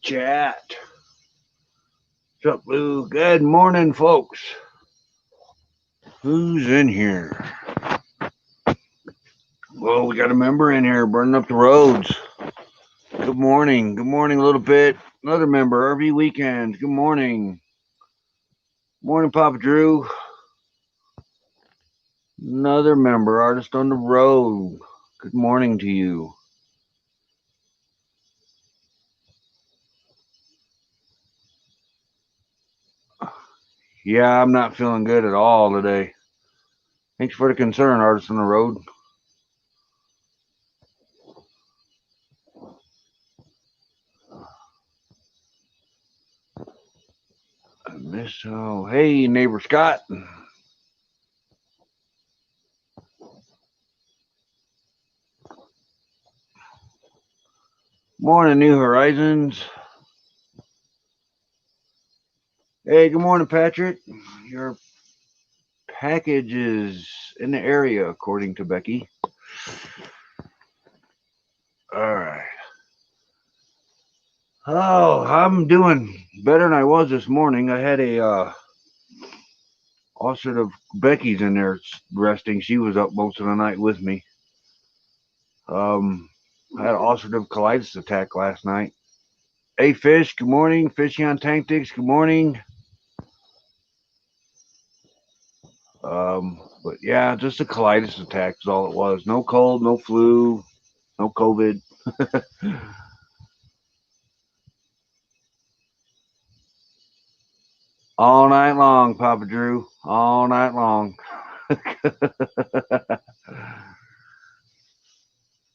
Chat. What's up, Lou? Good morning, folks. Who's in here? Well, we got a member in here burning up the roads. Good morning. Good morning, a little bit. Another member, RV Weekend. Good morning. Morning, Papa Drew. Another member, Artist on the Road. Good morning to you. Yeah, I'm not feeling good at all today. Thanks for the concern, Artist on the Road. Hey, neighbor Scott. Morning, New Horizons. Hey, good morning, Patrick. Your package is in the area, according to Becky. All right. Oh, I'm doing better than I was this morning. I had a ulcerative Becky's in there resting. She was up most of the night with me. I had an ulcerative colitis attack last night. Hey, Fish, good morning. Fishy on Tank Dicks, good morning. But yeah, just a colitis attack is all it was. No cold, no flu, no COVID. All night long, Papa Drew. All night long.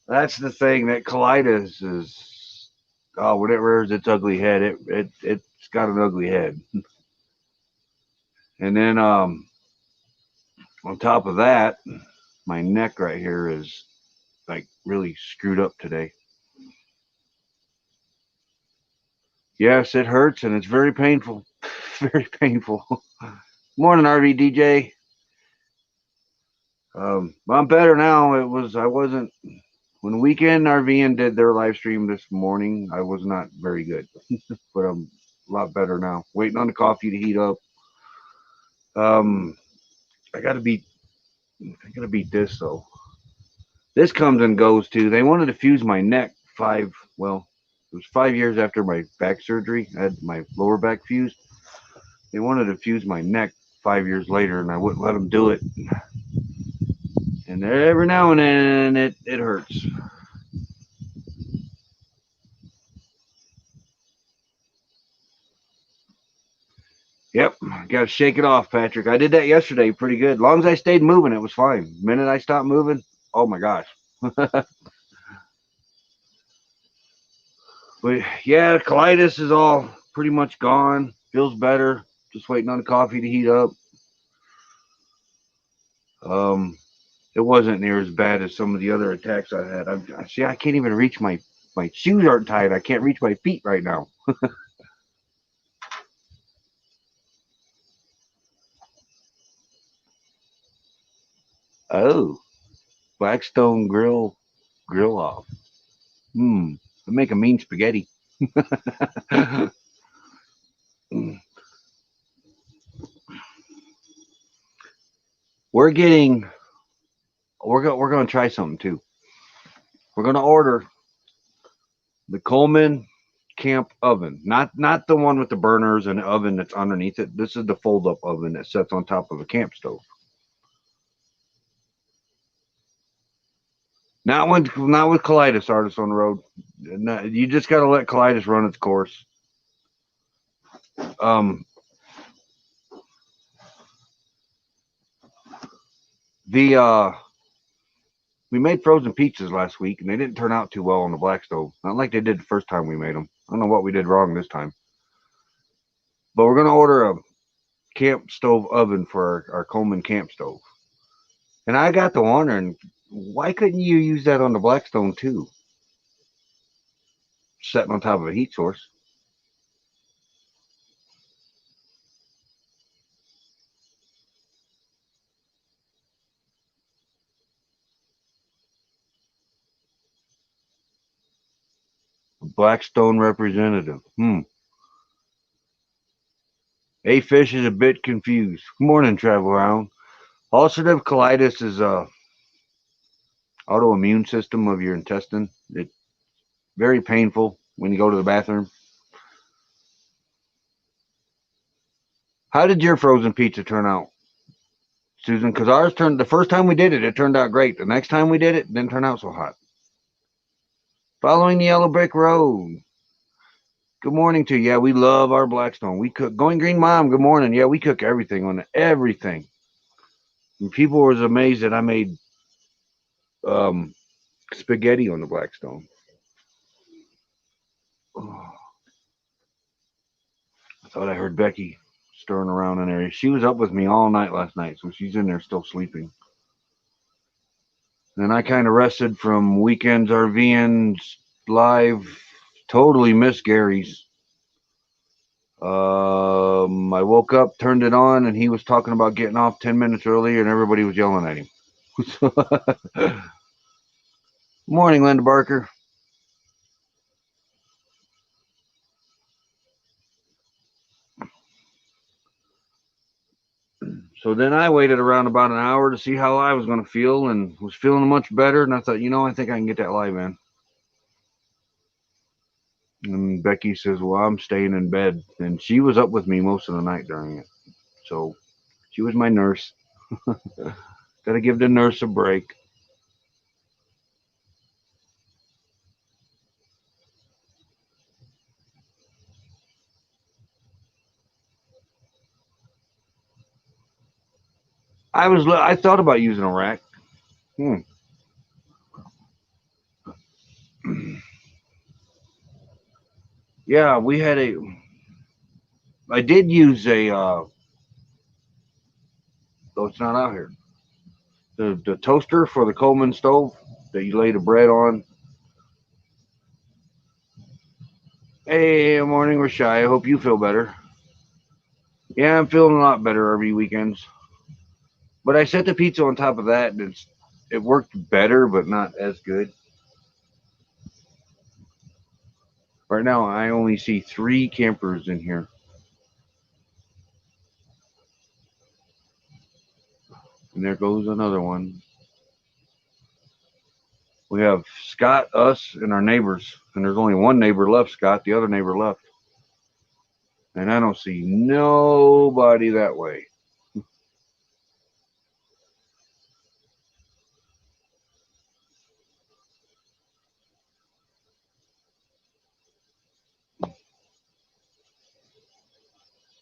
That's the thing. That colitis is, oh, whatever is its ugly head. It's got an ugly head. And then on top of that, my neck right here is like really screwed up today. Yes, it hurts and it's very painful. Very painful. Morning, RV DJ. I'm better now. I wasn't when Weekend RVing did their live stream this morning. I was not very good, but I'm a lot better now. Waiting on the coffee to heat up. Um, I gotta beat this though. This comes and goes too. They wanted to fuse my neck it was 5 years after my back surgery. I had my lower back fused. They wanted to fuse my neck 5 years later, and I wouldn't let them do it. And every now and then it hurts. Yep, got to shake it off, Patrick. I did that yesterday pretty good. As long as I stayed moving, it was fine. The minute I stopped moving, oh my gosh. But yeah, colitis is all pretty much gone. Feels better. Just waiting on the coffee to heat up. Um, it wasn't near as bad as some of the other attacks I had. I can't even reach my shoes aren't tied. I can't reach my feet right now. Oh, Blackstone grill off. I make a mean spaghetti. we're getting we're going to try something too. We're going to order the Coleman camp oven, not the one with the burners and the oven that's underneath it. This is the fold up oven that sits on top of a camp stove. Not with colitis, Artists on the Road. You just got to let colitis run its course. Um, the we made frozen pizzas last week, and they didn't turn out too well on the black stove. Not like they did the first time we made them. I don't know what we did wrong this time. But we're gonna order a camp stove oven for our Coleman camp stove. And I got to wondering, why couldn't you use that on the Blackstone too? Sitting on top of a heat source. Blackstone representative. A Fish is a bit confused. Good morning, Travel Round. Ulcerative colitis is a autoimmune system of your intestine. It's very painful when you go to the bathroom. How did your frozen pizza turn out, Susan? Because ours turned the first time we did it, it turned out great. The next time we did it, didn't turn out so hot. Following the yellow brick road. Good morning to you. Yeah, we love our Blackstone. We cook. Going Green Mom. Good morning. Yeah, we cook everything on it. Everything. And people was amazed that I made um, spaghetti on the Blackstone. Oh, I thought I heard Becky stirring around in there. She was up with me all night last night, so she's in there still sleeping. And I kind of rested from weekends RVing live. Totally missed Gary's. I woke up, turned it on, and he was talking about getting off 10 minutes earlier, and everybody was yelling at him. Morning, Linda Barker. So then I waited around about an hour to see how I was going to feel and was feeling much better. And I thought, I think I can get that live in. And Becky says, well, I'm staying in bed. And she was up with me most of the night during it. So she was my nurse. Got to give the nurse a break. I thought about using a rack. Hmm. Yeah, I did use though it's not out here. The toaster for the Coleman stove that you lay the bread on. Hey, morning, Rashai. I hope you feel better. Yeah, I'm feeling a lot better every weekends. But I set the pizza on top of that, and it worked better, but not as good. Right now, I only see 3 campers in here, and there goes another one. We have Scott, us, and our neighbors, and there's only one neighbor left. Scott, the other neighbor left, and I don't see nobody that way.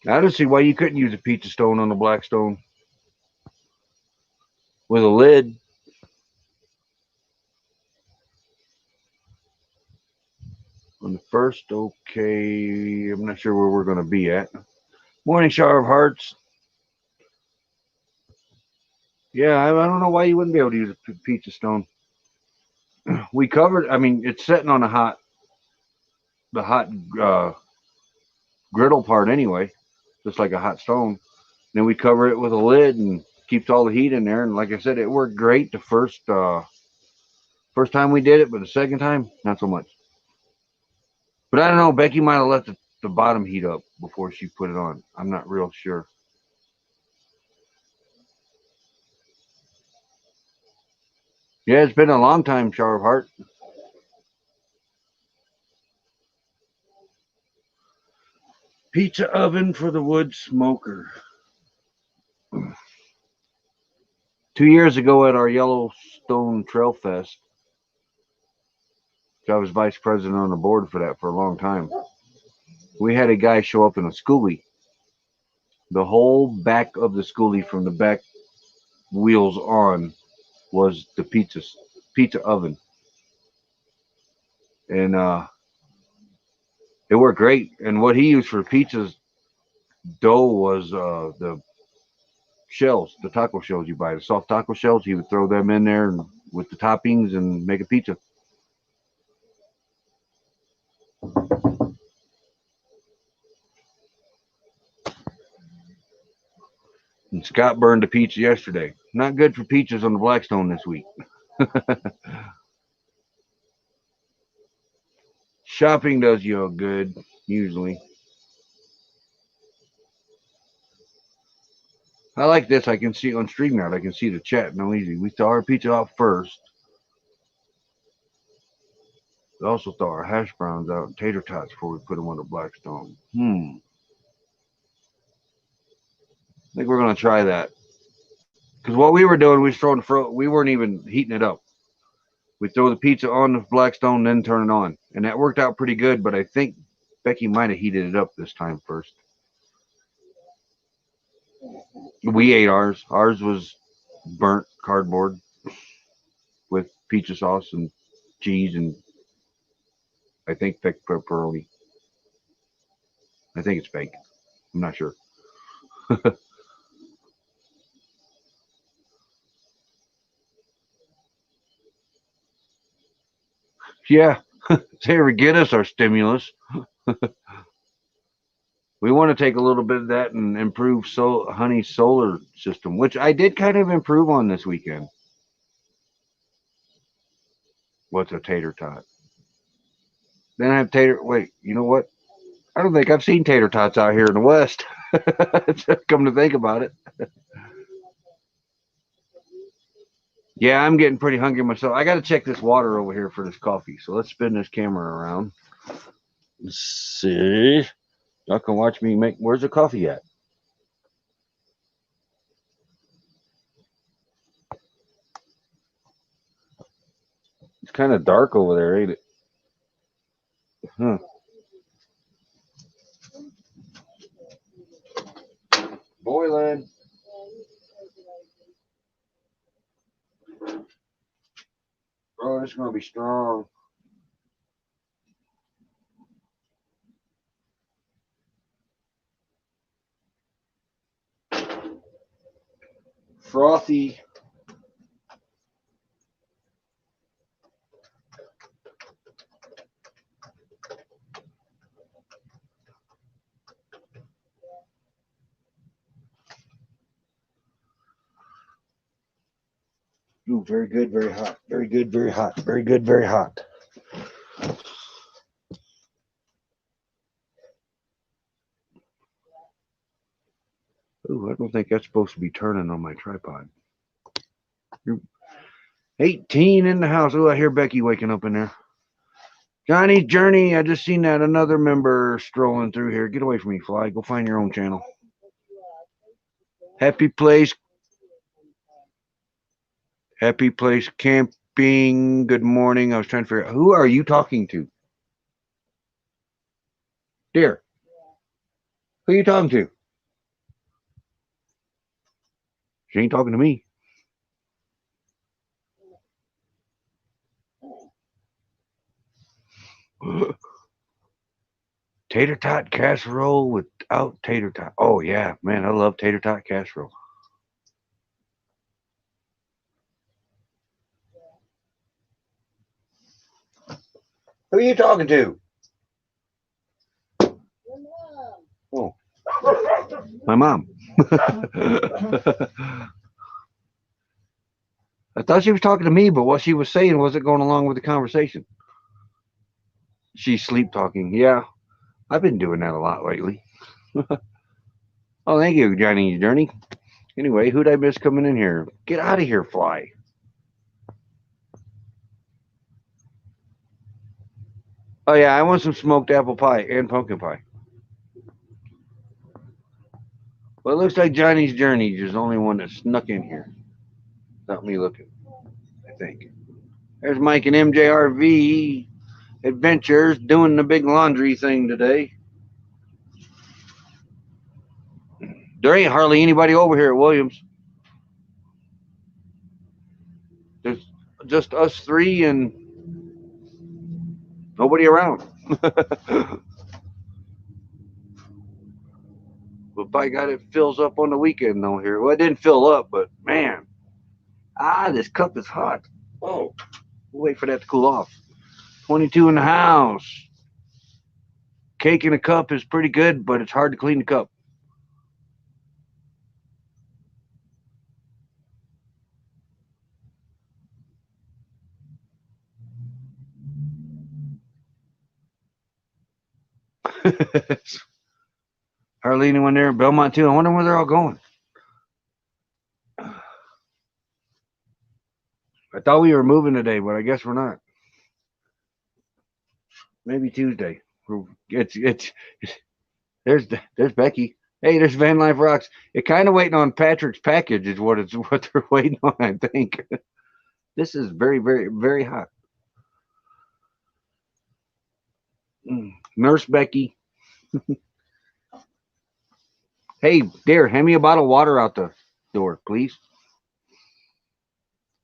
I don't see why you couldn't use a pizza stone on the Blackstone with a lid. On the first, okay, I'm not sure where we're going to be at. Morning, Shower of Hearts. Yeah, I don't know why you wouldn't be able to use a pizza stone. We covered. I mean, it's sitting on the hot uh, griddle part anyway, just like a hot stone. Then we cover it with a lid and keeps all the heat in there. And like I said, it worked great the first time we did it, but the second time, not so much. But I don't know. Becky might have let the bottom heat up before she put it on. I'm not real sure. Yeah, it's been a long time, Shower of Heart. Pizza oven for the wood smoker. 2 years ago at our Yellowstone Trail Fest, I was vice president on the board for that for a long time. We had a guy show up in a schoolie. The whole back of the schoolie from the back wheels on was the pizza oven, and it worked great. And what he used for pizza's dough was the shells, the taco shells you buy, the soft taco shells. He would throw them in there and, with the toppings and make a pizza. And Scott burned a pizza yesterday. Not good for pizzas on the Blackstone this week. Shopping does you good, usually. I like this. I can see on StreamYard. I can see the chat no easy. We thaw our pizza out first. We also thaw our hash browns out and tater tots before we put them on the Blackstone. I think we're gonna try that. Because what we were doing, we was throwing we weren't even heating it up. We throw the pizza on the Blackstone, then turn it on, and that worked out pretty good. But I think Becky might have heated it up this time first. We ate ours. Ours was burnt cardboard with pizza sauce and cheese and I think thick pepperoni. I think it's fake. I'm not sure. Yeah, they ever get us our stimulus. We want to take a little bit of that and improve Honey's solar system, which I did kind of improve on this weekend. What's a tater tot? Then I have tater. Wait, you know what? I don't think I've seen tater tots out here in the West. Come to think about it. Yeah, I'm getting pretty hungry myself. I got to check this water over here for this coffee. So let's spin this camera around. Let's see. Y'all can watch me make. Where's the coffee at? It's kind of dark over there, ain't it? Huh. Boiling. Oh, it's gonna be strong. Frothy. Ooh, very good, very hot. Very good, very hot. Very good, very hot. Ooh, I don't think that's supposed to be turning on my tripod. You're 18 in the house. Ooh, I hear Becky waking up in there. Johnny's Journey. I just seen that another member strolling through here. Get away from me, Fly. Go find your own channel. Happy Place. Happy Place Camping. Good morning. I was trying to figure out who are you talking to? Dear. Who are you talking to? She ain't talking to me. Tater tot casserole without tater tot. Oh yeah, man, I love tater tot casserole. Who are you talking to? Oh, my mom. I thought she was talking to me, but what she was saying wasn't going along with the conversation. She's sleep talking. Yeah, I've been doing that a lot lately. Oh, thank you, Johnny's Journey. Anyway, who'd I miss coming in here? Get out of here, Fly. Oh yeah, I want some smoked apple pie and pumpkin pie. Well, it looks like Johnny's Journey is the only one that snuck in here without me looking, I think. There's Mike and MJRV Adventures doing the big laundry thing today. There ain't hardly anybody over here at Williams. There's just us three and nobody around. But by God, it fills up on the weekend though here. Well, it didn't fill up, but man, this cup is hot. Oh, we'll wait for that to cool off. 22 in the house. Cake in a cup is pretty good, but it's hard to clean the cup. Hardly anyone there. Belmont too. I wonder where they're all going. I thought we were moving today, but I guess we're not. Maybe Tuesday. It's there's Becky. Hey, there's Van Life Rocks. It kind of waiting on Patrick's package is what it's what they're waiting on. I think this is very very very hot. Nurse Becky. Hey, dear, hand me a bottle of water out the door, please.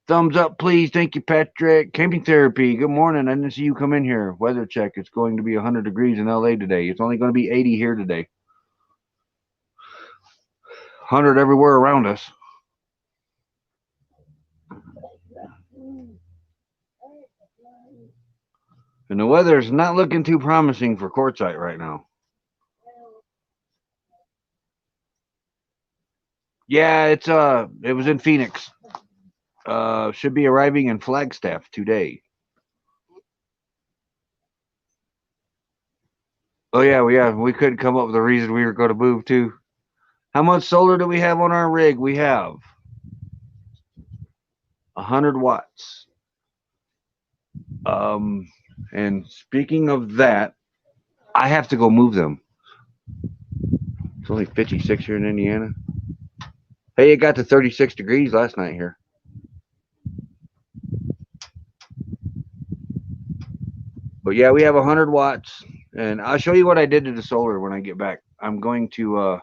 Thumbs up, please. Thank you, Patrick. Camping therapy. Good morning. I didn't see you come in here. Weather check. It's going to be 100 degrees in LA today. It's only going to be 80 here today. 100 everywhere around us. And the weather's not looking too promising for Quartzsite right now. Yeah, it was in Phoenix. Should be arriving in Flagstaff today. Oh yeah, we couldn't come up with a reason we were going to move too. How much solar do we have on our rig? We have 100 watts. And speaking of that, I have to go move them. It's only 56 here in Indiana. Hey, it got to 36 degrees last night here. But yeah, we have 100 watts, and I'll show you what I did to the solar when I get back. I'm going to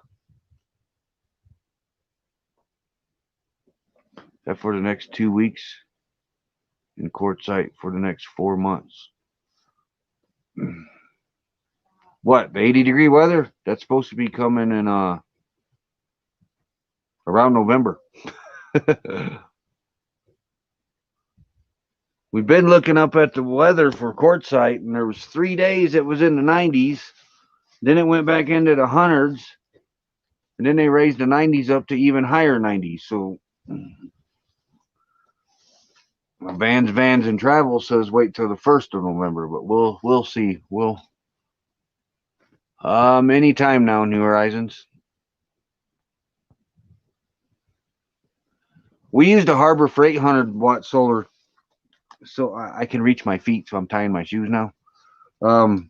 that for the next 2 weeks in Quartzsite for the next 4 months. What, the 80-degree weather? That's supposed to be coming in around November. We've been looking up at the weather for Quartzsite, and there was 3 days it was in the 90s. Then it went back into the hundreds, and then they raised the 90s up to even higher 90s. So Vans and Travel says wait till the 1st of November, but we'll see. We'll anytime now, New Horizons. We used a Harbor Freight 100-watt solar, so I can reach my feet. So I'm tying my shoes now. The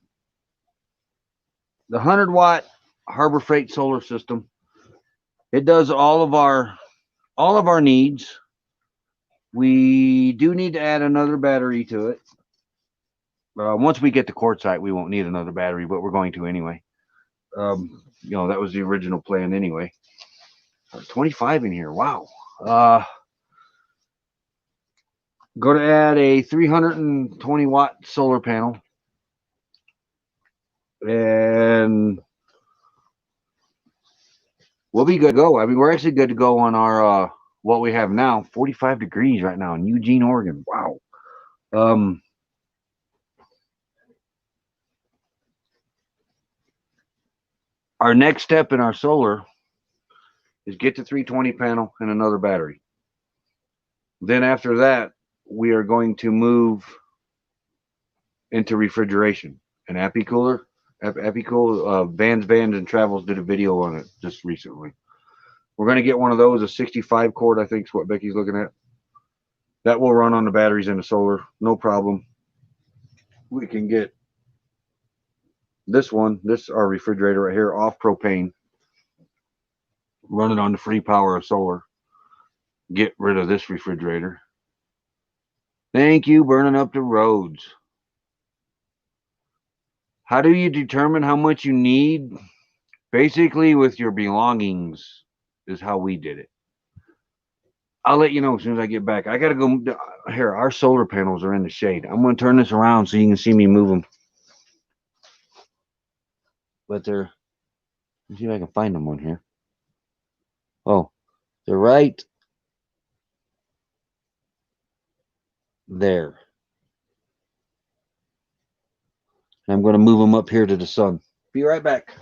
100-watt Harbor Freight solar system. It does all of our needs. We do need to add another battery to it. Once we get to Quartzsite, we won't need another battery, but we're going to anyway. That was the original plan anyway. 25 in here. Wow. Going to add a 320-watt solar panel. And we'll be good to go. I mean, we're actually good to go on our what we have now. 45 degrees right now in Eugene, Oregon. Wow. Our next step in our solar is get the 320 panel and another battery. Then after that, we are going to move into refrigeration. An Epicooler. Vans and Travels did a video on it just recently. We're going to get one of those, a 65 quart, I think is what Becky's looking at. That will run on the batteries and the solar, no problem. We can get this our refrigerator right here, off propane. Run it on the free power of solar. Get rid of this refrigerator. Thank you, burning up the roads. How do you determine how much you need? Basically, with your belongings is how we did it. I'll let you know as soon as I get back. I got to go. Here, our solar panels are in the shade. I'm going to turn this around so you can see me move them. But let's see if I can find them on here. Oh, they're right there. And I'm going to move them up here to the sun. Be right back.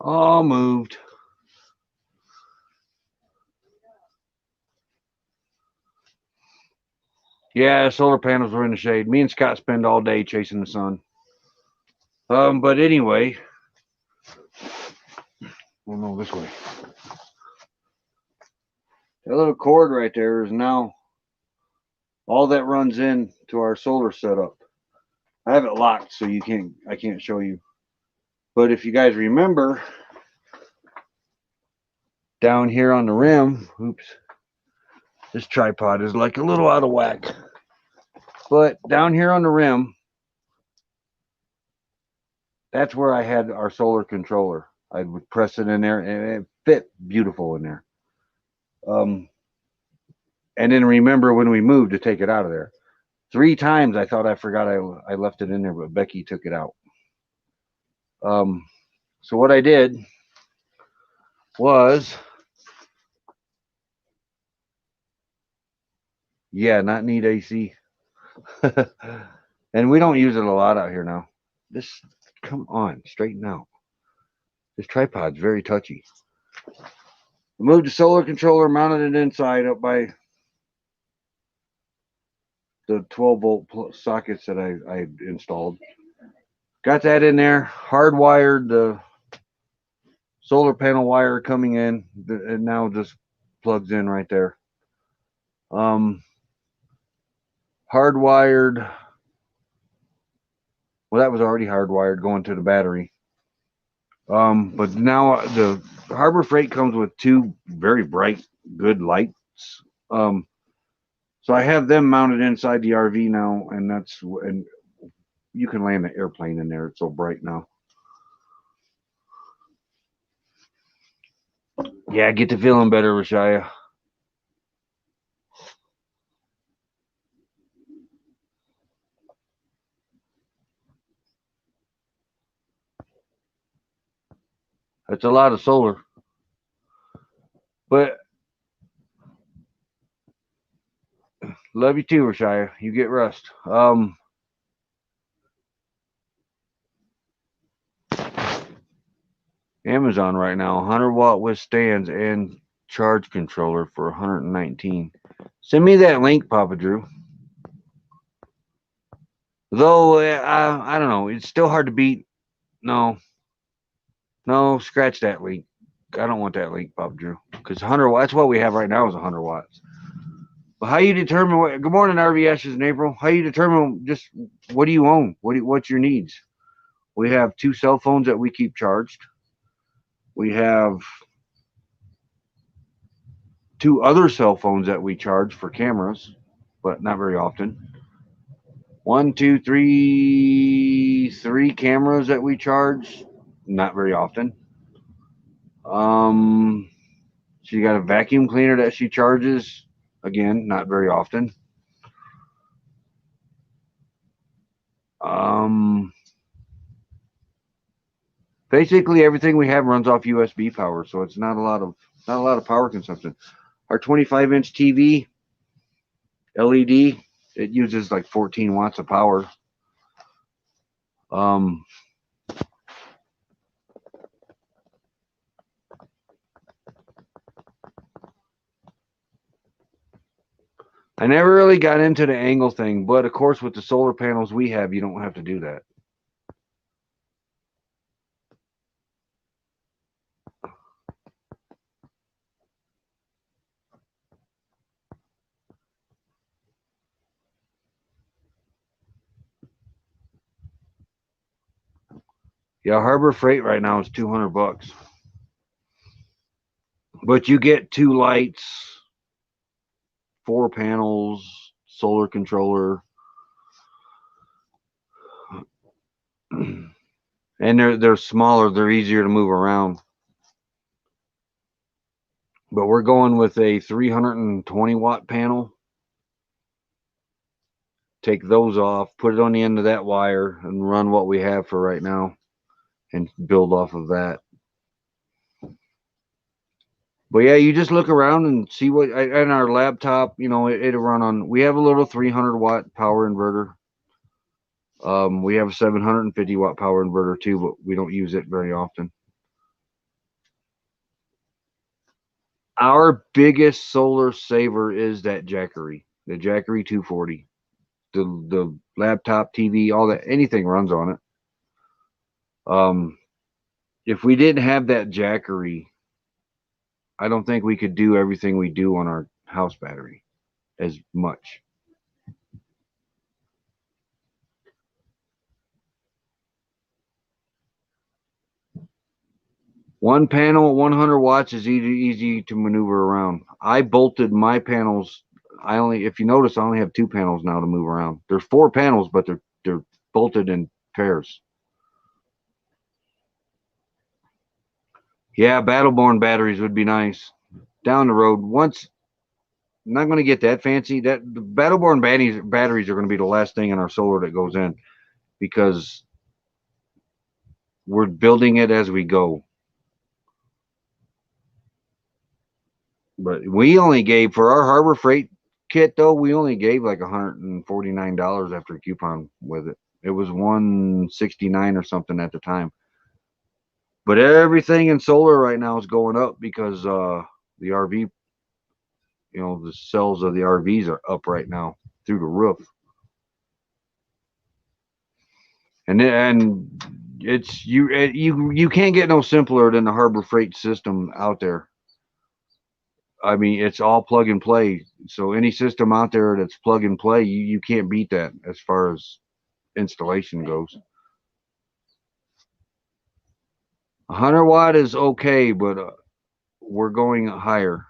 All moved. Yeah, solar panels were in the shade. Me and Scott spend all day chasing the sun. But anyway, we'll go this way. That little cord right there is now all that runs in to our solar setup. I have it locked, so I can't show you. But if you guys remember, down here on the rim, oops, this tripod is like a little out of whack. But down here on the rim, that's where I had our solar controller. I would press it in there, and it fit beautiful in there. And then remember when we moved to take it out of there. 3 times I thought I forgot I left it in there, but Becky took it out. So what I did was, yeah, not need AC. And we don't use it a lot out here now. This, come on, straighten out. This tripod's very touchy. I moved the solar controller, mounted it inside up by the 12-volt sockets that I installed. Got that in there, hardwired the solar panel wire coming in. It now just plugs in right there. Hardwired. Well, that was already hardwired going to the battery. But now the Harbor Freight comes with 2 very bright, good lights. So I have them mounted inside the RV now, and you can land an airplane in there. It's so bright now. Yeah, get to feeling better, Rashaya. That's a lot of solar. But love you too, Rashaya. You get rest. Amazon right now, 100-watt withstands and charge controller for 119. Send me that link, Papa Drew. Though I don't know, it's still hard to beat. No, scratch that link. I don't want that link, Papa Drew, because 100 watts. That's what we have right now is 100 watts. But how you determine what? Good morning, RV Ashes in April. How you determine just what do you own? What's your needs? We have 2 cell phones that we keep charged. We have 2 other cell phones that we charge for cameras, but not very often. 1, 2, 3 cameras that we charge, not very often. She got a vacuum cleaner that she charges, again, not very often. Basically everything we have runs off USB power, so it's not a lot of power consumption. Our 25-inch TV LED, it uses like 14 watts of power. I never really got into the angle thing, but of course with the solar panels we have, you don't have to do that. Yeah, Harbor Freight right now is $200. But you get 2 lights, 4 panels, solar controller. And they're smaller, they're easier to move around. But we're going with a 320-watt panel. Take those off, put it on the end of that wire, and run what we have for right now and build off of that. But yeah, you just look around and see what, and our laptop, it'll run on, we have a little 300-watt power inverter. We have a 750 watt power inverter too, but we don't use it very often. Our biggest solar saver is that Jackery, the Jackery 240. The laptop, TV, all that, anything runs on it. If we didn't have that Jackery, I don't think we could do everything we do on our house battery as much. One panel, 100 watts is easy to maneuver around. I bolted my panels. If you notice, I only have two panels now to move around. There's four panels, but they're bolted in pairs. Yeah, Battleborn batteries would be nice down the road. Once, not going to get that fancy. That the Battleborn batteries are going to be the last thing in our solar that goes in because we're building it as we go. But we only gave for our Harbor Freight kit though. We only gave like $149 after a coupon with it. It was 169 or something at the time. But everything in solar right now is going up because the RV, the sales of the RVs are up right now through the roof. And it's you can't get no simpler than the Harbor Freight system out there. I mean, it's all plug and play. So any system out there that's plug and play, you can't beat that as far as installation goes. 100 watt is okay, but we're going higher.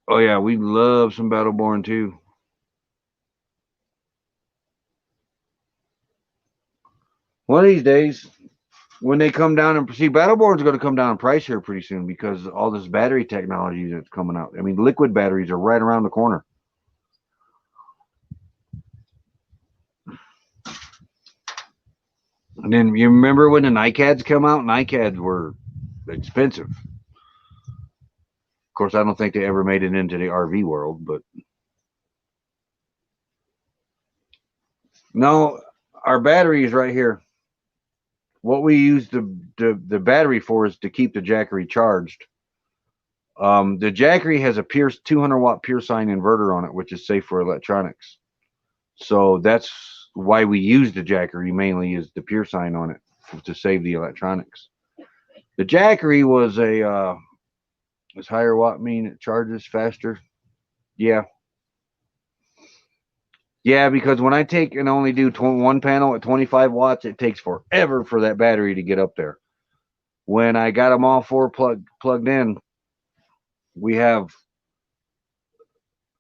Oh yeah, we love some Battleborn too. One of these days, when they come down and see Battleborn's going to come down in price here pretty soon because all this battery technology that's coming out. I mean, liquid batteries are right around the corner. And then you remember when the NiCads come out? NiCads were expensive. Of course, I don't think they ever made it into the RV world, but no, our battery is right here. What we use the battery for is to keep the Jackery charged. The Jackery has a 200 watt pure sine inverter on it, which is safe for electronics. So that's why we use the Jackery mainly is the pure sine on it to save the electronics. The Jackery was is higher watt mean it charges faster? Yeah. Yeah, because when I take and only do one panel at 25 watts, it takes forever for that battery to get up there. When I got them all four plugged in, we have,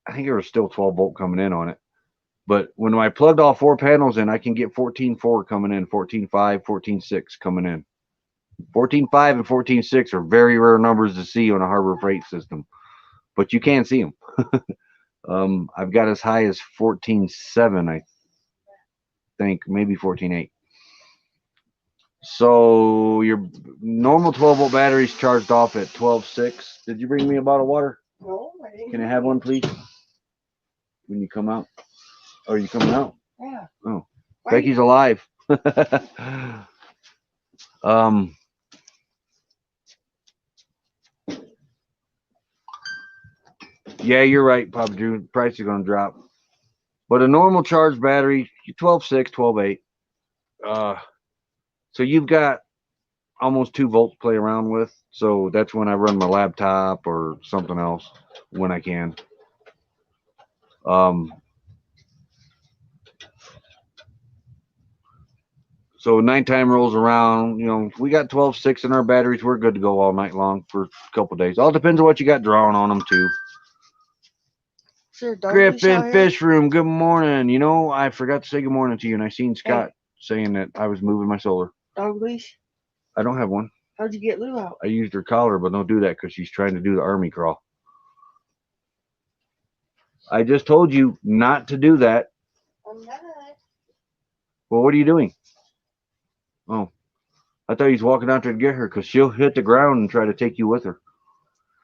I think there was still 12 volt coming in on it. But when I plugged all four panels in, I can get 14.4 coming in, 14.5, 14.6 coming in. 14.5 and 14.6 are very rare numbers to see on a Harbor Freight system, but you can see them. I've got as high as 14.7, I think, maybe 14.8. So your normal 12 volt battery is charged off at 12.6. Did you bring me a bottle of water? No, I didn't. Can I have one, please? When you come out. Oh, are you coming out? Yeah. Oh, Becky's alive. Yeah, you're right, Papa Drew. Price is going to drop. But a normal charged battery, 12.6, 12.8. So you've got almost 2 volts to play around with. So that's when I run my laptop or something else when I can. So nighttime rolls around, if we got 12.6 in our batteries, we're good to go all night long for a couple days. All depends on what you got drawn on them too. Griffin Fish Room, good morning. I forgot to say good morning to you, and I seen Scott saying that I was moving my solar. Dog leash? I don't have one. How'd you get Lou out? I used her collar, but don't do that because she's trying to do the army crawl. I just told you not to do that. I'm not. Well, what are you doing? Oh, I thought he was walking out there to get her because she'll hit the ground and try to take you with her.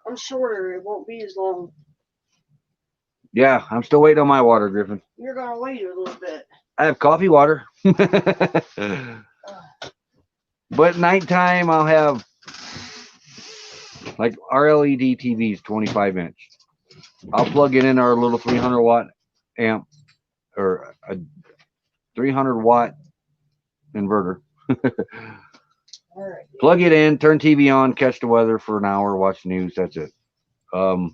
I'm shorter. It won't be as long. Yeah, I'm still waiting on my water, Griffin. You're gonna wait a little bit. I have coffee water. But nighttime, I'll have like our LED TVs, 25 inch. I'll plug it in our little 300 watt amp or a 300-watt inverter. All right. Plug it in, turn TV on, catch the weather for an hour, watch news. That's it. Though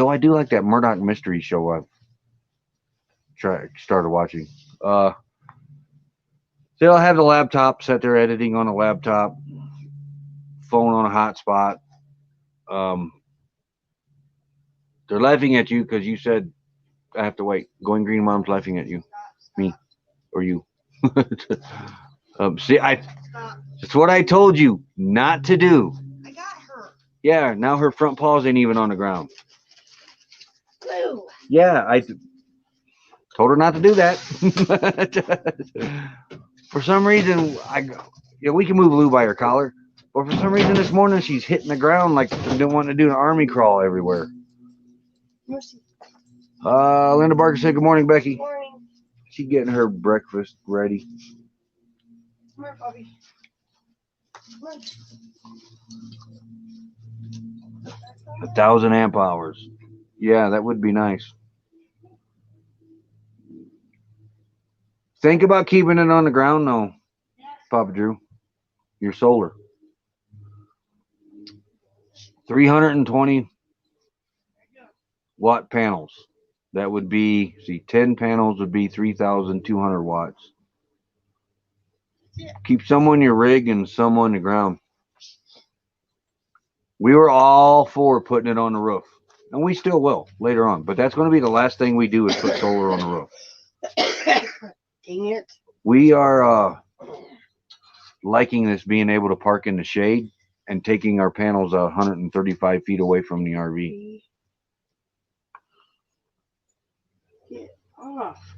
I do like that Murdoch mystery show I've started watching. So I'll have the laptop set there editing on a laptop, phone on a hotspot. Um, they're laughing at you because you said I have to wait. Going Green Mom's laughing at you, me, or you. See, it's what I told you not to do. I got her. Yeah, now her front paws ain't even on the ground. Blue. Yeah, I told her not to do that. For some reason, we can move Lou by her collar, but for some reason this morning she's hitting the ground like don't want to do an army crawl everywhere. Mercy. Linda Barker said, "Good morning, Becky." Morning. She getting her breakfast ready. Come here, Bobby. Come on. 1,000 amp hours. Yeah, that would be nice. Think about keeping it on the ground, though, Papa Drew. Your solar. 320 watt panels. That would be, 10 panels would be 3,200 watts. Keep some on your rig and some on the ground. We were all for putting it on the roof, and we still will later on. But that's going to be the last thing we do is put solar on the roof. Dang it. We are liking this being able to park in the shade and taking our panels 135 feet away from the RV. Get off.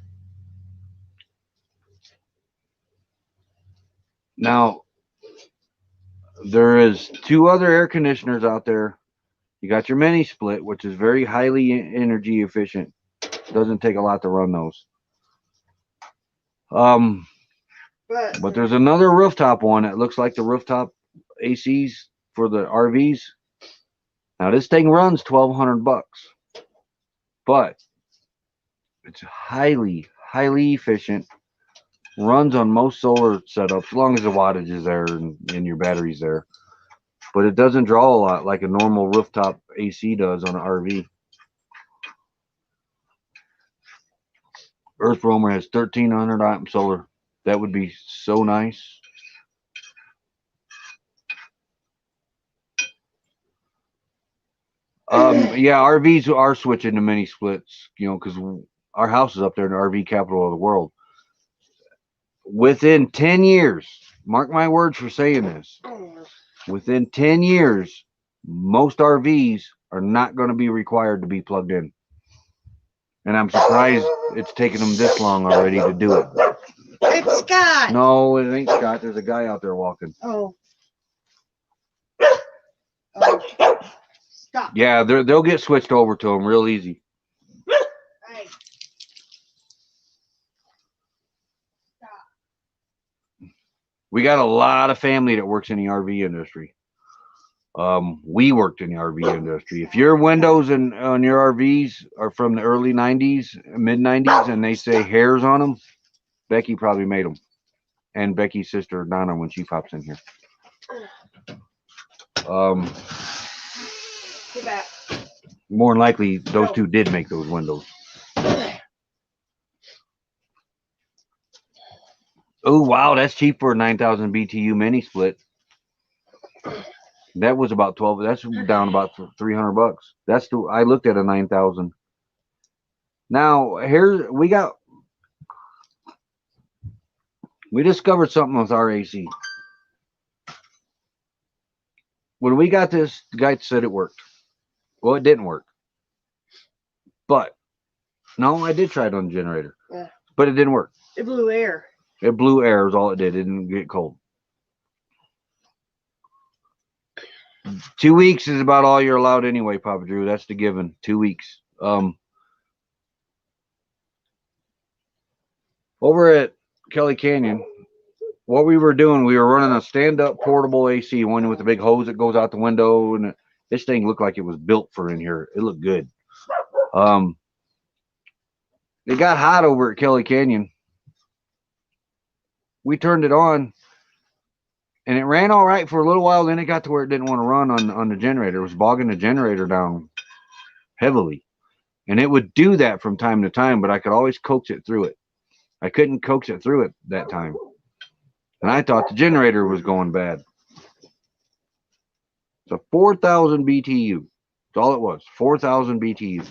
Now, there is 2 other air conditioners out there. You got your mini split, which is very highly energy efficient. Doesn't take a lot to run those. But there's another rooftop one that looks like the rooftop ACs for the RVs. Now this thing runs $1,200, but it's highly efficient. Runs on most solar setups, as long as the wattage is there and your battery's there. But it doesn't draw a lot like a normal rooftop AC does on an RV. Earth Roamer has 1,300 amp solar. That would be so nice. Yeah, RVs are switching to mini splits, because our house is up there in the RV capital of the world. Within 10 years, mark my words for saying this, within 10 years, most RVs are not going to be required to be plugged in. And I'm surprised it's taken them this long already to do it. It's Scott. No, it ain't Scott. There's a guy out there walking. Oh. Stop. Yeah, they'll get switched over to them real easy. Hey. We got a lot of family that works in the RV industry. We worked in the RV industry. If your windows on your RVs are from the early 90s, mid 90s, and they say hairs on them, Becky probably made them. And Becky's sister, Donna, when she pops in here. Get back. More than likely, those two did make those windows. Oh, wow, that's cheap for a 9,000 BTU mini split. That was about 12. That's down about $300. I looked at a 9,000. Now, we discovered something with our AC. When we got this, the guy said it worked. Well, it didn't work. But, no, I did try it on the generator. Yeah. But it didn't work. It blew air. It blew air is all it did. It didn't get cold. 2 weeks is about all you're allowed anyway, Papa Drew. That's the given. 2 weeks. Um, over at Kelly Canyon, what we were doing, we were running a stand-up portable AC, one with a big hose that goes out the window, and this thing looked like it was built for in here. It looked good. Um, it got hot over at Kelly Canyon. We turned it on, and it ran all right for a little while. Then it got to where it didn't want to run on the generator. It was bogging the generator down heavily, and it would do that from time to time. But I could always coax it through it. I couldn't coax it through it that time, and I thought the generator was going bad. It's a 4,000 BTU. That's all it was. 4,000 BTU.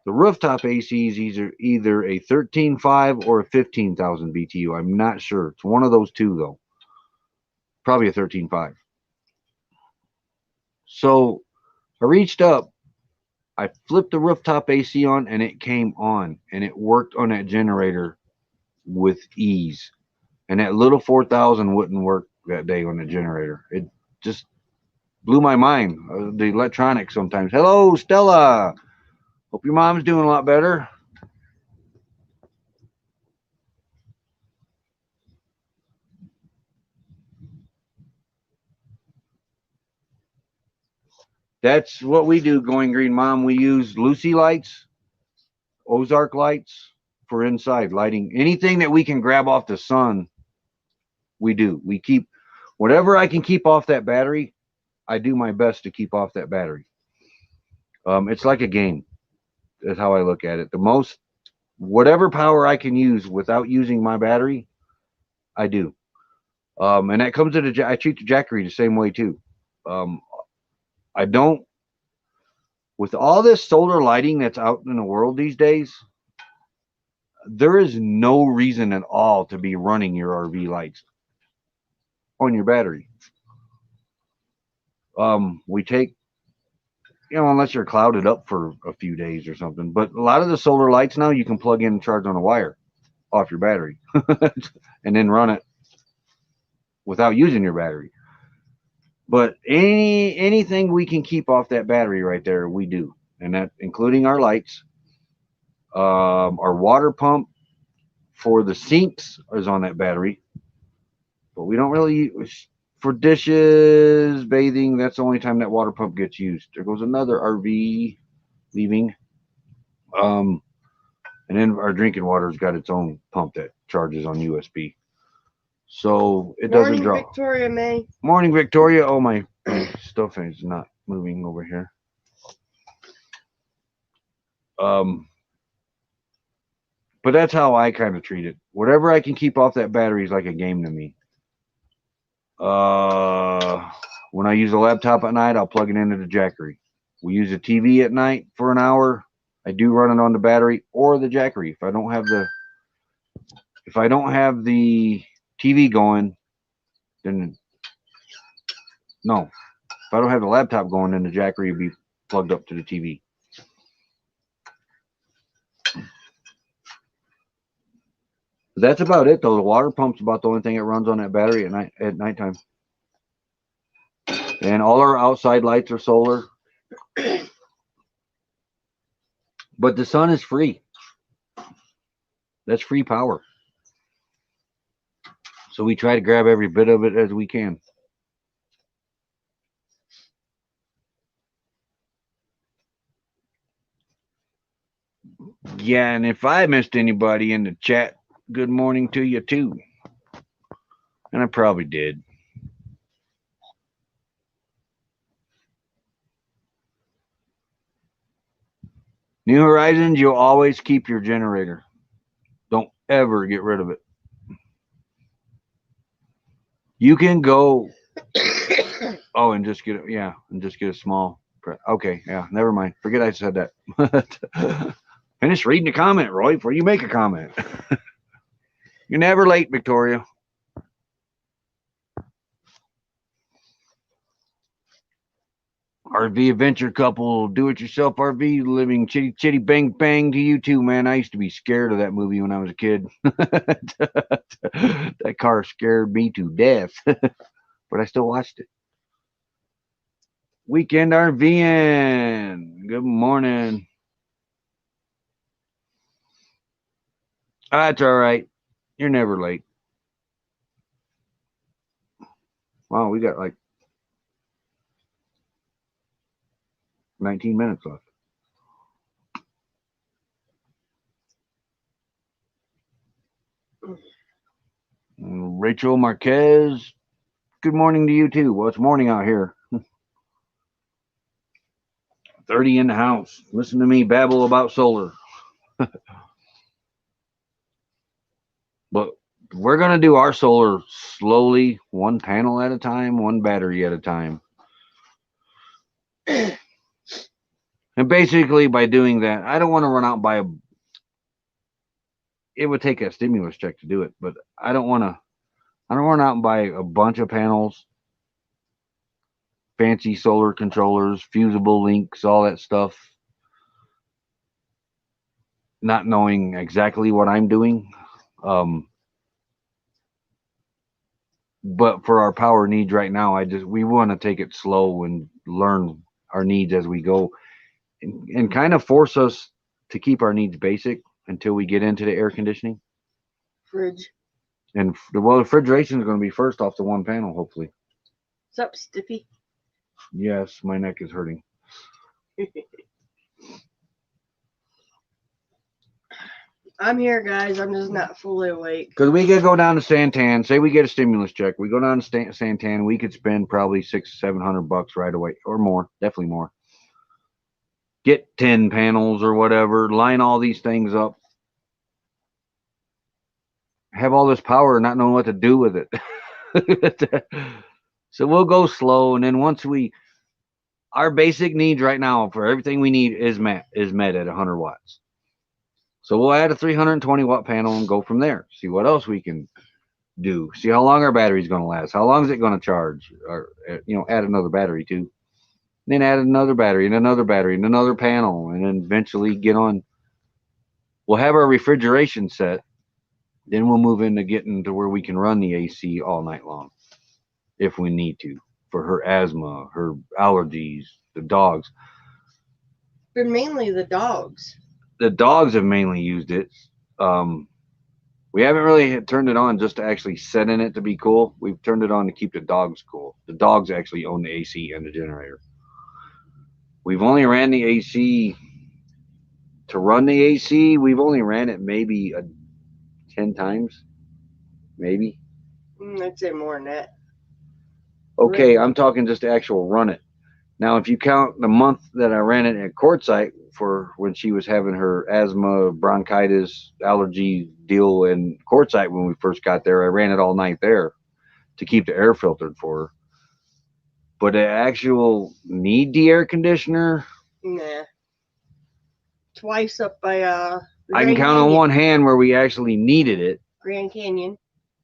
The rooftop AC is either a 13.5 or a 15,000 BTU. I'm not sure. It's one of those two though. Probably a 13.5. So I reached up, I flipped the rooftop AC on, and it came on, and it worked on that generator with ease. And that little 4,000 wouldn't work that day on the generator. It just blew my mind. The electronics sometimes. Hello, Stella. Hope your mom's doing a lot better. That's what we do, Going Green Mom. We use Lucy lights, Ozark lights for inside lighting. Anything that we can grab off the sun, we do. We keep whatever I can keep off that battery. I do my best to keep off that battery. It's like a game. That's how I look at it. The most, whatever power I can use without using my battery, I do. And that comes to I treat the Jackery the same way too. Um, I don't, with all this solar lighting that's out in the world these days, there is no reason at all to be running your RV lights on your battery. We take, unless you're clouded up for a few days or something, but a lot of the solar lights now you can plug in and charge on a wire off your battery and then run it without using your battery. But anything we can keep off that battery right there, we do, and that including our lights, our water pump for the sinks is on that battery, but we don't really use for dishes, bathing. That's the only time that water pump gets used. There goes another RV leaving. And then our drinking water's got its own pump that charges on USB. So it doesn't draw. Morning, Victoria May. Morning, Victoria. Oh, my stuff is not moving over here. But that's how I kind of treat it. Whatever I can keep off that battery is like a game to me. When I use a laptop at night, I'll plug it into the Jackery. We use a TV at night for an hour. I do run it on the battery or the Jackery. If I don't have the TV going, then no. If I don't have the laptop going, then the Jackery will be plugged up to the TV. That's about it, though. The water pump's about the only thing that runs on that battery at nighttime. And all our outside lights are solar. But the sun is free. That's free power. So we try to grab every bit of it as we can. Yeah, and if I missed anybody in the chat, good morning to you too. And I probably did. New Horizons, you'll always keep your generator. Don't ever get rid of it. You can go. Oh, and just get a small. Okay, yeah, never mind. Forget I said that. Finish reading the comment, Roy, before you make a comment. You're never late, Victoria. RV adventure couple, do-it-yourself RV living, chitty chitty bang bang to you too, man. I used to be scared of that movie when I was a kid. That car scared me to death, but I still watched it. Weekend RVing. Good morning. That's all right. You're never late. Wow, we got like 19 minutes left. Rachel Marquez, good morning to you too. Well, it's morning out here. 30 in the house. Listen to me babble about solar. But we're going to do our solar slowly, one panel at a time, one battery at a time. And basically, by doing that, I don't want to run out and buy a. It would take a stimulus check to do it, but I don't want to. I don't run out and buy a bunch of panels, fancy solar controllers, fusible links, all that stuff, not knowing exactly what I'm doing. Um, but for our power needs right now, we want to take it slow and learn our needs as we go, and kind of force us to keep our needs basic until we get into the air conditioning. Fridge. And well, the refrigeration is going to be first off the one panel, hopefully. What's up, Stiffy? Yes, my neck is hurting. I'm here, guys. I'm just not fully awake. Because we could go down to Santan. Say we get a stimulus check, we go down to Santan. We could spend probably $600-700 right away, or more, definitely more. Get 10 panels or whatever. Line all these things up. Have all this power, and not knowing what to do with it. So we'll go slow, and then once our basic needs right now for everything we need is met at 100 watts. So we'll add a 320 watt panel and go from there. See what else we can do. See how long our battery's going to last. How long is it going to charge? Or add another battery too. Then add another battery and another battery and another panel, and then eventually get on. We'll have our refrigeration set. Then we'll move into getting to where we can run the AC all night long, if we need to, for her asthma, her allergies, the dogs. But mainly the dogs. The dogs have mainly used it. We haven't really turned it on just to actually set in it to be cool. We've turned it on to keep the dogs cool. The dogs actually own the AC and the generator. We've only ran the AC to run the AC. We've only ran it maybe 10 times, maybe. I'd say more than that. Okay, Really? I'm talking just to actual run it. Now, if you count the month that I ran it at Quartzsite for when she was having her asthma, bronchitis, allergy deal in Quartzsite when we first got there, I ran it all night there to keep the air filtered for her. But the actual need the air conditioner, Nah. Twice up by I can count on one hand where we actually needed it. Grand Canyon.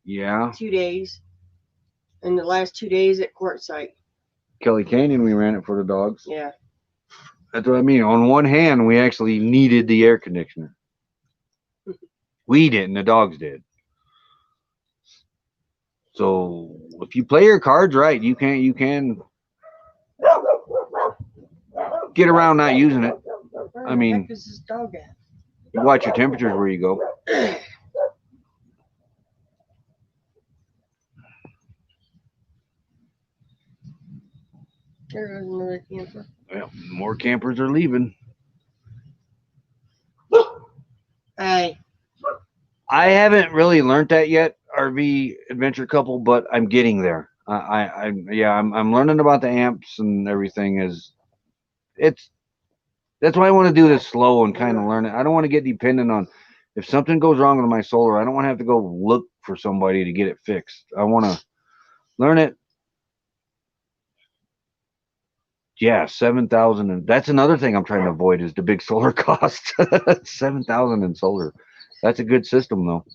Yeah. 2 days. And the last 2 days at Quartzsite. Kelly Canyon, we ran it for the dogs. Yeah. That's what I mean. On one hand, we actually needed the air conditioner. We didn't, the dogs did. So if you play your cards right, you can get around not using it. Where I mean, the heck is this dog at? you watch your temperatures where you go. There goes another camper. Well, more campers are leaving. Hey. I haven't really learned that yet, RV adventure couple, but I'm getting there. I'm learning about the amps and everything. That's why I want to do this slow and kind of learn it. I don't want to get dependent on if something goes wrong with my solar. I don't want to have to go look for somebody to get it fixed. I want to learn it. Yeah, 7,000, and that's another thing I'm trying to avoid is the big solar cost. 7,000 in solar. That's a good system though.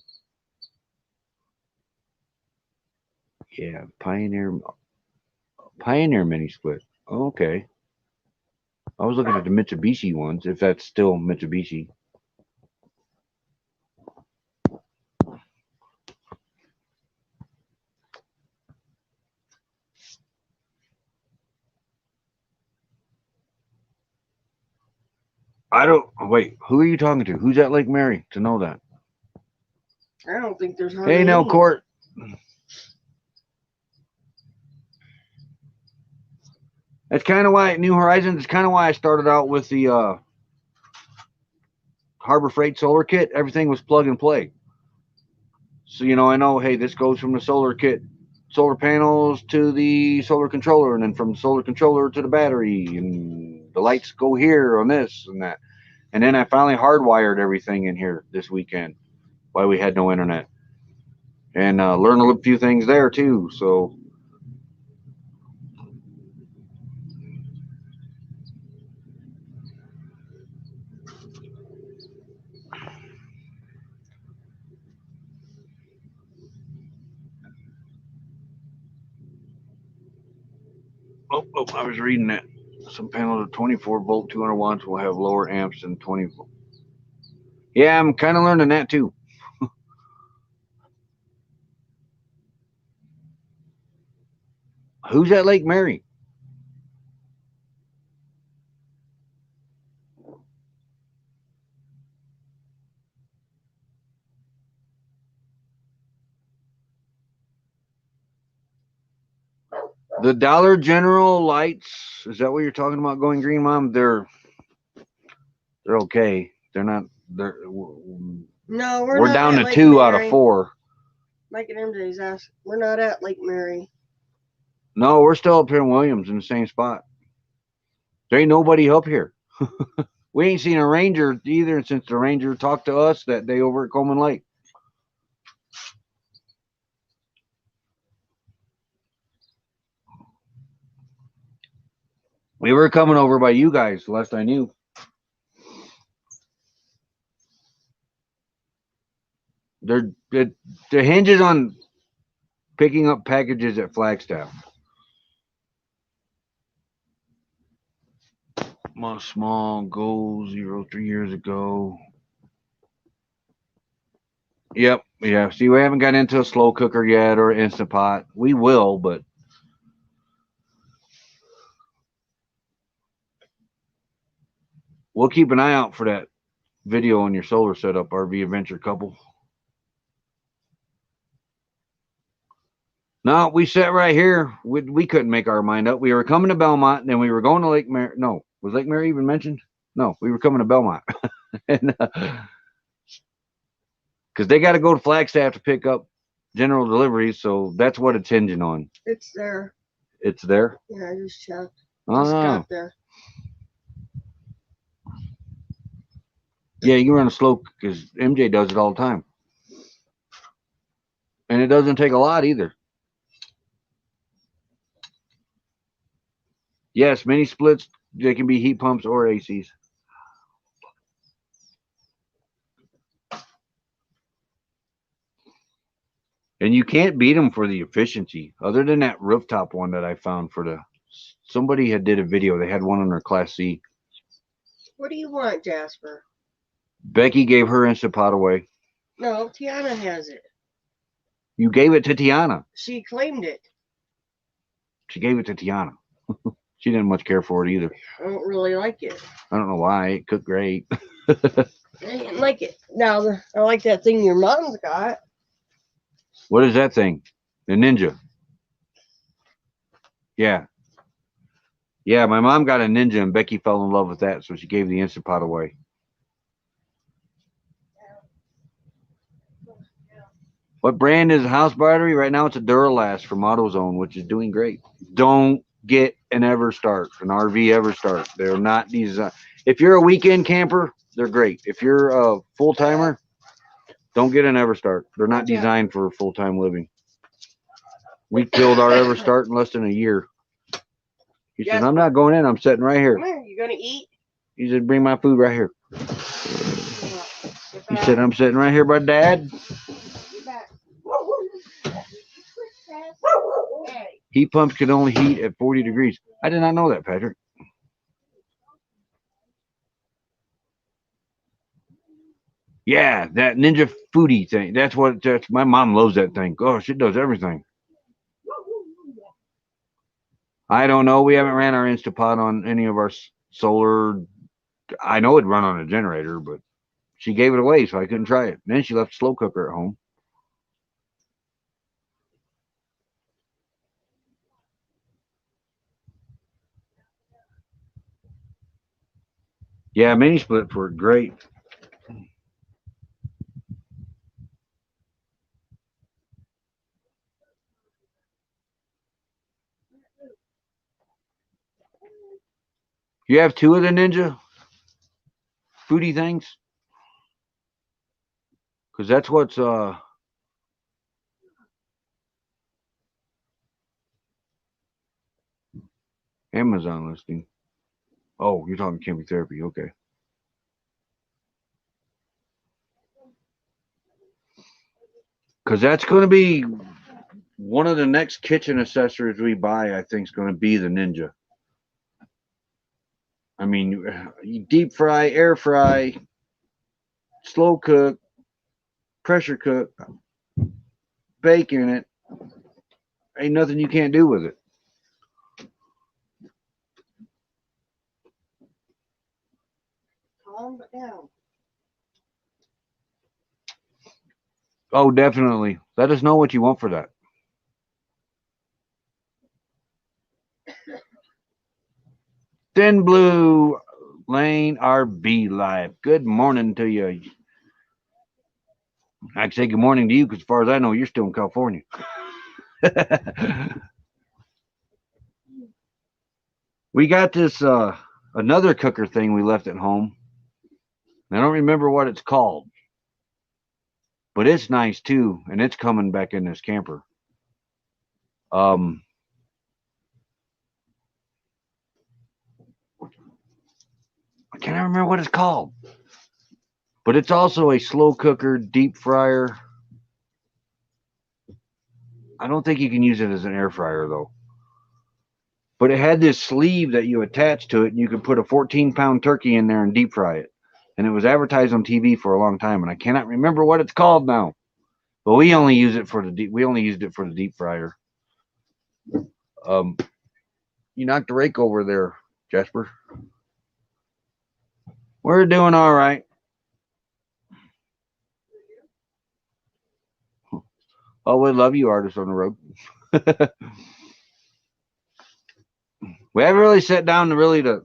Yeah, Pioneer mini split. Okay. I was looking at the Mitsubishi ones, if that's still Mitsubishi. I don't wait. Who are you talking to? Who's at Lake Mary to know that? I don't think there's hardly Hey, now, any. Court. That's kind of why New Horizons is kind of why I started out with the Harbor Freight solar kit. Everything was plug and play. So, I know, hey, this goes from the solar kit, solar panels to the solar controller, and then from the solar controller to the battery, and the lights go here on this and that. And then I finally hardwired everything in here this weekend while we had no internet. And learned a few things there too. So, I was reading that some panels of 24 volt 200 watts will have lower amps than 20 volt. Yeah, I'm kind of learning that too. Who's at Lake Mary? The Dollar General lights. Is that what you're talking about? Going green, Mom? They're okay. They're not. They're No, we're not down at to Lake 2 out of Mary. 4. Mike and MJ's asked. We're not at Lake Mary. No, we're still up here in Williams in the same spot. There ain't nobody up here. We ain't seen a ranger either since the ranger talked to us that day over at Coleman Lake. We were coming over by you guys, last I knew. They're, it hinges on picking up packages at Flagstaff. My small goal 3 years ago. Yep, yeah. See, we haven't got into a slow cooker yet or instant pot. We will, but we'll keep an eye out for that video on your solar setup, RV Adventure couple. No, we sat right here. We couldn't make our mind up. We were coming to Belmont, and then we were going to Lake Mary. No, was Lake Mary even mentioned? No, we were coming to Belmont. And because they got to go to Flagstaff to pick up general deliveries, so that's what it's hinging on. It's there. It's there. Yeah, I just checked. Oh, Just got there. yeah, you run a slow because MJ does it all the time, and it doesn't take a lot either. Yes, mini splits. They can be heat pumps or ACs. And you can't beat them for the efficiency. Other than that rooftop one that I found for the somebody had did a video. They had one on their Class C. What do you want, Jasper? Becky gave her Instant Pot away. No, Tiana has it. You gave it to Tiana. She claimed it. She gave it to Tiana. She didn't much care for it either. I don't really like it. I don't know why. It cooked great. I didn't like it. Now, I like that thing your mom's got. What is that thing? The Ninja. Yeah. Yeah, my mom got a Ninja and Becky fell in love with that, so she gave the Instant Pot away. What brand is a house battery? Right now it's a Duralast from AutoZone, which is doing great. Don't get an Everstart, an RV Everstart. They're not designed. If you're a weekend camper, they're great. If you're a full timer, don't get an Everstart. They're not designed for full time living. We killed our Everstart in less than a year. He says, I'm not going in. I'm sitting right here. Come here. You gonna eat? He said, bring my food right here. He said, I'm sitting right here by Dad. Heat pumps can only heat at 40 degrees. I did not know that, Patrick. Yeah, that Ninja Foodie thing. That's my mom loves that thing. Gosh, it does everything. I don't know. We haven't ran our Instapot on any of our solar. I know it'd run on a generator, but she gave it away, so I couldn't try it. And then she left a slow cooker at home. Yeah, mini splits were great. You have two of the Ninja foodie things? Because that's what's Amazon listing. Oh, you're talking camping therapy. Okay. Because that's going to be one of the next kitchen accessories we buy. I think is going to be the Ninja. I mean, you deep fry, air fry, slow cook, pressure cook, bake in it. Ain't nothing you can't do with it. Calm down. Oh, definitely. Let us know what you want for that. Thin Blue Lane RB Live. Good morning to you. I can say good morning to you because, as far as I know, you're still in California. We got this another cooker thing we left at home. I don't remember what it's called, but it's nice too, and it's coming back in this camper. Um, I can't remember what it's called, but it's also a slow cooker, deep fryer. I don't think you can use it as an air fryer though. But it had this sleeve that you attach to it, and you could put a 14-pound turkey in there and deep fry it. And it was advertised on TV for a long time, and I cannot remember what it's called now. But we only use it for the deep. We only used it for the deep fryer. Um, you knocked the rake over there, Jasper. We're doing all right. Oh, we love you, artists on the road. We haven't really sat down to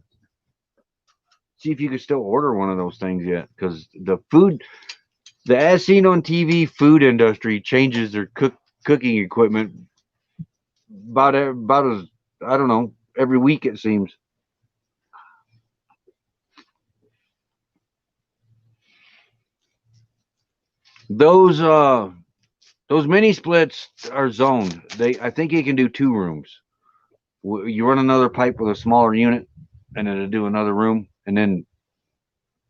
see if you could still order one of those things yet, because the as seen on TV food industry changes their cooking equipment about as I don't know every week it seems. Those uh those mini splits are zoned. I think you can do two rooms. You run another pipe with a smaller unit, and then to do another room, and then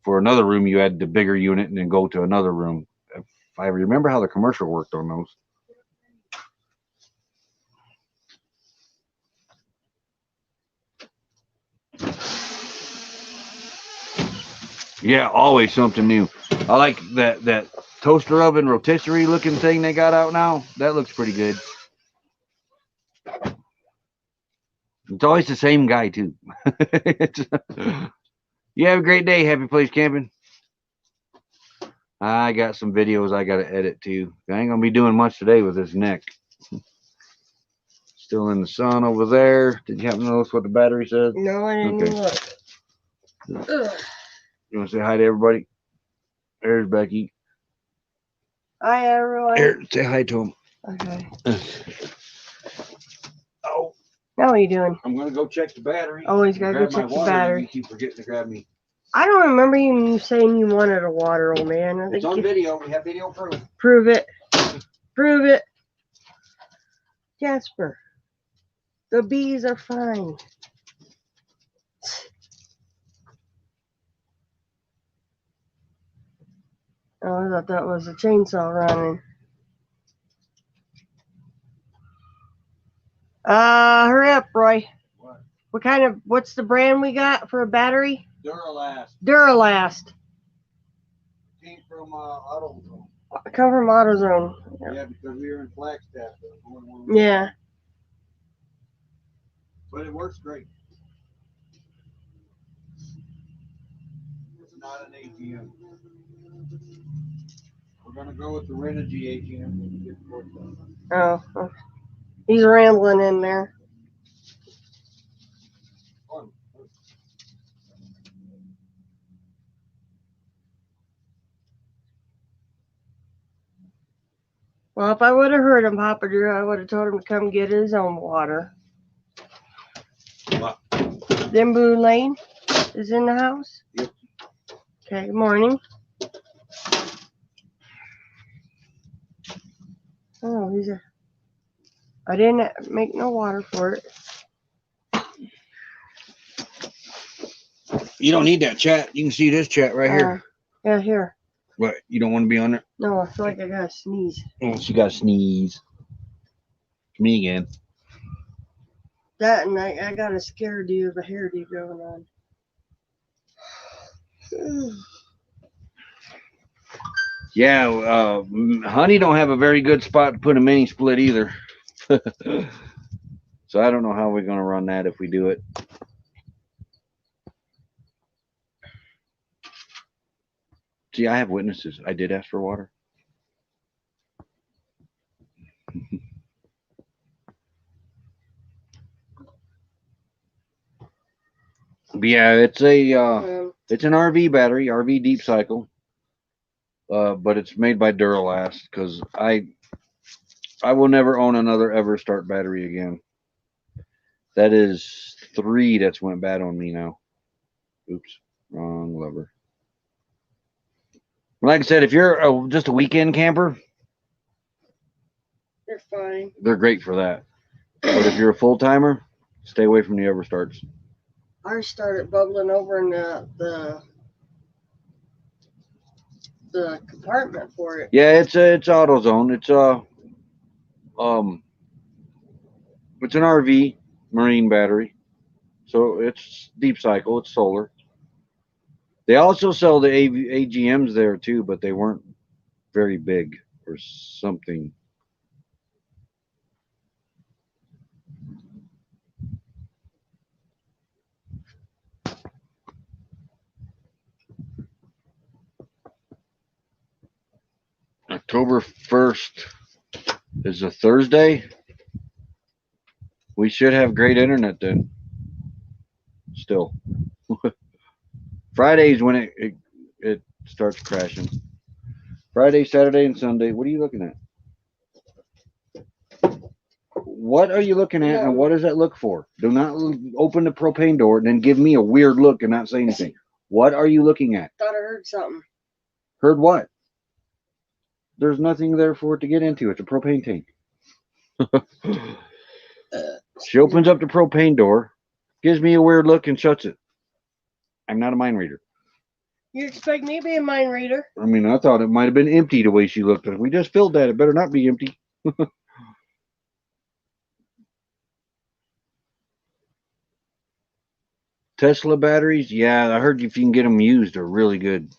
for another room you add the bigger unit and then go to another room. If I remember how the commercial worked on those. Yeah, always something new. I like that toaster oven rotisserie looking thing they got out now. That looks pretty good. It's always the same guy too. You have a great day. Happy Place Camping. I got some videos I got to edit too. I ain't gonna be doing much today with this neck. Still in the sun over there. Did you happen to notice what the battery says? No, I didn't Okay. look. Ugh. You want to say hi to everybody? There's Becky. Hi, everyone. Here, say hi to him. Okay. Oh, Now what are you doing? I'm gonna go check the battery. Always gotta go Grab my check the water. battery. You keep forgetting to grab me. I don't remember you saying you wanted a water, old man. I It's think on you video. We have video proof. prove it. Prove it. Jasper, the bees are fine. Oh, I thought that was a chainsaw running. Hurry up, Roy. What? What's the brand we got for a battery? Duralast. Duralast. Came from AutoZone. Come from AutoZone. Yeah, because we were in Flagstaff. Yeah. But it works great. It's not an ATM. We're gonna go with the Renogy ATM when we get the Oh, he's rambling in there. Well, if I would have heard him, Papa Drew, I would have told him to come get his own water. What? Then Blue Lane is in the house? Yep. Okay, good morning. Oh, I didn't make no water for it. You don't need that chat. You can see this chat right here. Yeah, here. What? You don't want to be on there? No, I feel like I gotta sneeze. Oh, she got to sneeze. It's me again. That and I got a scare do of a hairdo going on. Yeah, Honey don't have a very good spot to put a mini split either. So I don't know how we're going to run that if we do it. See, I have witnesses. I did ask for water. But yeah, it's an RV battery, RV deep cycle. But it's made by Duralast because I will never own another Everstart battery again. That is 3 that's went bad on me now. Oops, wrong lever. Like I said, if you're just a weekend camper, They're fine. they're great for that. But if you're a full timer, stay away from the Everstarts. Ours started bubbling over in the compartment for it. Yeah, it's AutoZone. It's an RV marine battery, so it's deep cycle. It's solar. They also sell the AGMs there too, but they weren't very big or something. October 1st is a Thursday. We should have great internet then. Still. Friday's when it starts crashing. Friday, Saturday, and Sunday. What are you looking at? What are you looking at, and what does that look for? Do not open the propane door and then give me a weird look and not say anything. What are you looking at? Thought I heard something. Heard what? There's nothing there for it to get into. It's a propane tank. She opens up the propane door, gives me a weird look, and shuts it. I'm not a mind reader. You expect me to be a mind reader? I mean, I thought it might have been empty the way she looked. We just filled that. It better not be empty. Tesla batteries? Yeah, I heard if you can get them used, they're really good.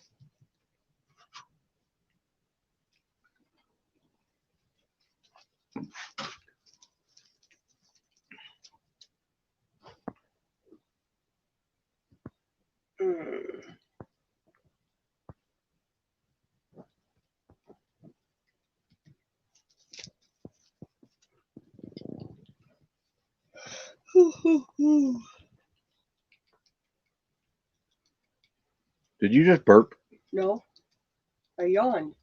Did you just burp? No. I yawned.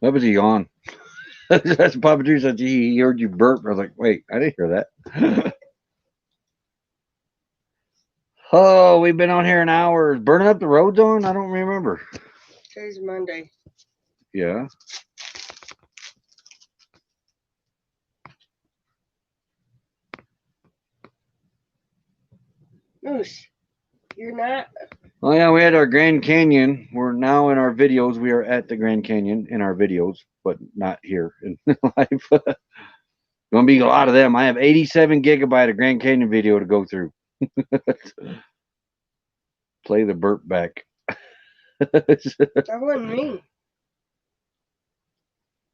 That was a yawn. That's Papa Drew said he heard you burp. I was like, wait, I didn't hear that. Oh, we've been on here an hour. Burning up the road on? I don't remember. Today's Monday. Yeah. Moose, you're not? Oh, yeah, we had our Grand Canyon. We're now in our videos. We are at the Grand Canyon in our videos, but not here in life. Going to be a lot of them. I have 87 gigabyte of Grand Canyon video to go through. Play the burp back. That wasn't me.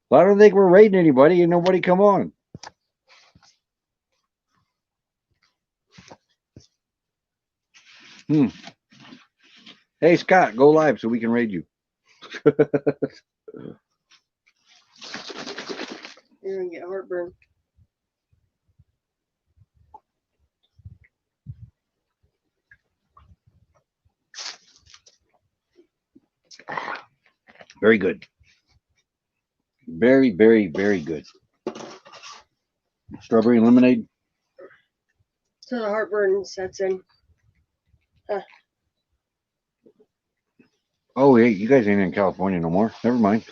Well, I don't think we're raiding anybody. Ain't nobody come on. Hey, Scott, go live so we can raid you. You're going to get heartburn. Very good. Very, very, very good. Strawberry lemonade. So the heartburn sets in. Oh, hey, you guys ain't in California no more. Never mind.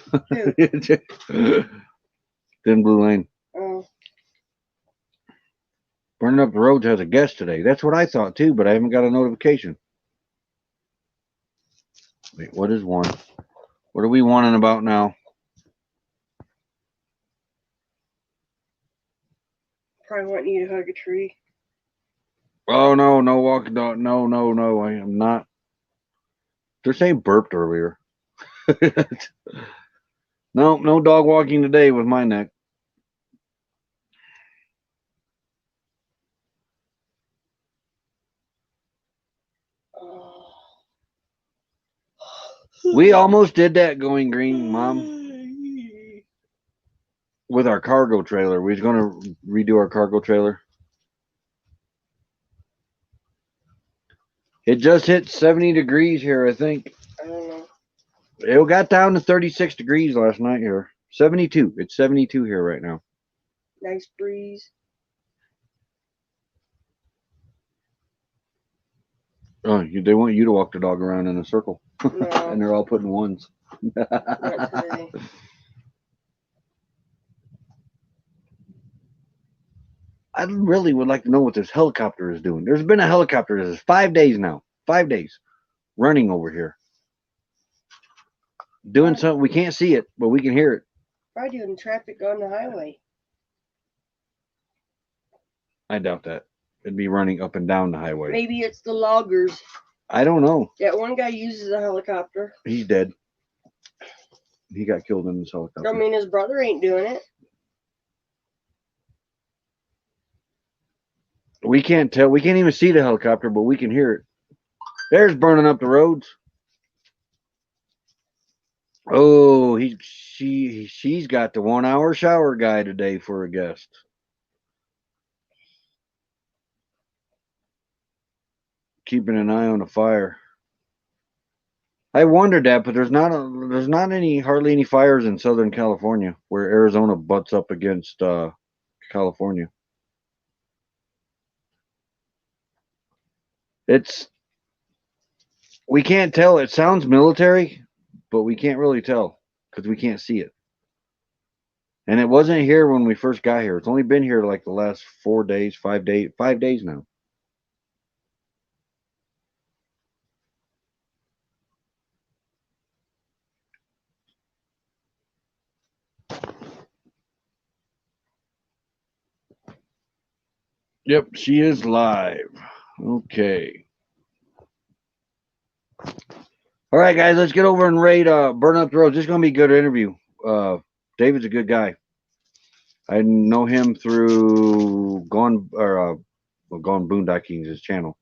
Who? Thin Blue Lane. Oh, Burning Up the Roads has a guest today. That's what I thought too, but I haven't got a notification. Wait, what is one? What are we wanting about now? probably wanting you to hug a tree. Oh no, no walking dog. No, no, no. I am not. They're saying burped earlier. No, no dog walking today with my neck. Oh. We almost did that going green, Mom, with our cargo trailer. We was gonna redo our cargo trailer. It just hit 70 degrees here, I think. I don't know. It got down to 36 degrees last night here. 72. It's 72 here right now. Nice breeze. Oh, they want you to walk the dog around in a circle. No, And they're all putting ones. not today. I really would like to know what this helicopter is doing. There's been a helicopter. This is 5 days now. 5 days running over here. Doing something. We can't see it, but we can hear it. Probably doing traffic on the highway. I doubt that. It'd be running up and down the highway. Maybe it's the loggers. I don't know. That one guy uses a helicopter. He's dead. He got killed in this helicopter. I mean, his brother ain't doing it. We can't tell. We can't even see the helicopter, but we can hear it. There's Burning Up the Roads. Oh, she's got the 1 hour shower guy today for a guest. Keeping an eye on the fire. I wondered that, but there's not hardly any fires in Southern California, where Arizona butts up against California. We can't tell. It sounds military, but we can't really tell because we can't see it. And it wasn't here when we first got here. It's only been here like the last 4 days, 5 days now. Yep, she is live. Okay. All right, guys, let's get over and raid Burn Up the Roads. This is gonna be a good interview. David's a good guy. I know him through Gone Boondocking, his channel.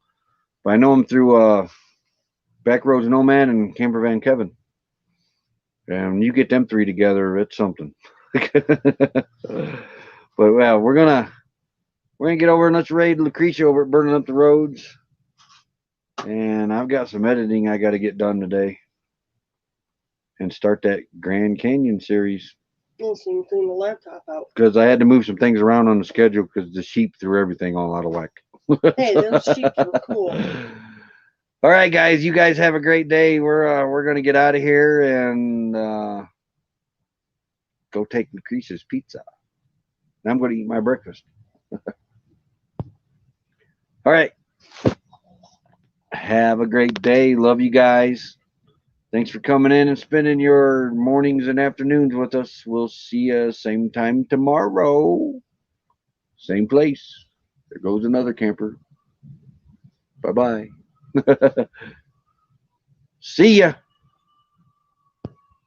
But I know him through Backroads Nomad and Camper Van Kevin. And you get them three together, it's something. But well, we're gonna get over and let's raid Lucretia over at Burning Up the Roads. And I've got some editing I got to get done today and start that Grand Canyon series. You can clean the laptop out. Because I had to move some things around on the schedule because the sheep threw everything all out of whack. Hey, those sheep were cool. All right, guys. You guys have a great day. We're gonna get out of here and go take Lucretia's pizza. And I'm gonna eat my breakfast. All right. Have a great day. Love you guys. Thanks for coming in and spending your mornings and afternoons with us. We'll see you same time tomorrow. Same place. There goes another camper. Bye-bye. See ya.